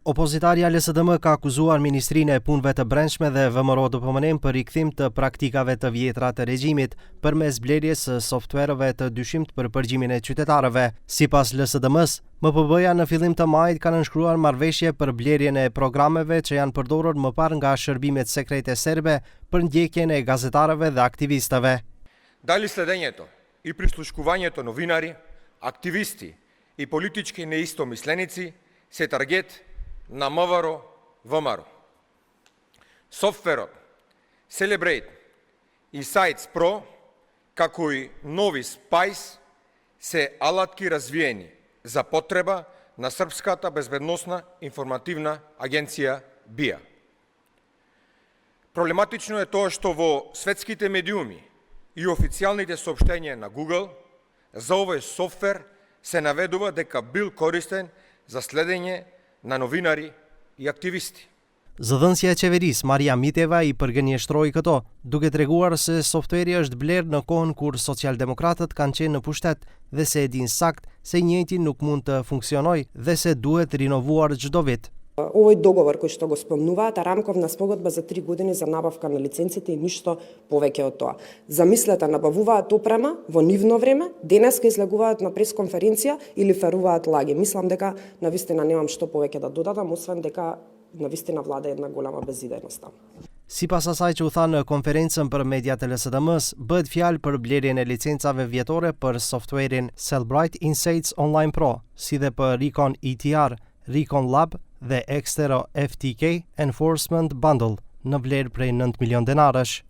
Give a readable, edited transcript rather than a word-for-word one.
Opozitarja LSDM ka akuzuar Ministrinë e Punëve të Brendshme dhe VMRO-DPM për rikthim të praktikave të vjetra të regjimit përmes blerjes së softvereve të dyshimt për përgjimin e qytetarëve. Sipas LSDM-s, MPB-ja në fillim të majit kanë nënshkruar marrëveshje për blerjen e programeve që janë përdorur më parë nga shërbimet sekrete serbe për ndjekjen e gazetarëve dhe aktivistëve. Дали следењето и прислушкувањето новинари, активисти и политички неистомисленици се таргет на МВР ВМРО. Софтверот Celebrate и Sites Pro, како и нови Spice, се алатки развиени за потреба на Српската безбедносна информативна агенција BIA. Проблематично е тоа што во светските медиуми и официјалните соопштенија на Google за овој софтвер се наведува дека бил користен за следење на новинари и активисти. Zëdhënësja e qeverisë Maria Miteva i përgënjeshtroi këto, duke treguar se softveri është bler në kohën kur socialdemokratët kanë qenë në pushtet dhe se e din sakt se i njëjti nuk mund të funksionojë dhe se duhet rinovuar çdo vit. Овој договор кој што го спомнуваат, рамковна спогодба за 3 години за набавка на лиценците и ништо повеќе од тоа. Замислете, набавуваат опрема во нивно време, денеска излегуваат на пресконференција или феруваат лаги. Мислам дека навистина немам што повеќе да додадам, освен дека навистина влада една голема безидејност. Sipas asaj që u tha në konferencën për mediat e LSDM-s, bëhet fjalë për blerjen e licencave vjetore për softverin Cellbrite Insights Online Pro, si dhe për Recon ETR, Recon Lab dhe Extero FTK Enforcement Bundle në vlerë prej 9 milion denarësh.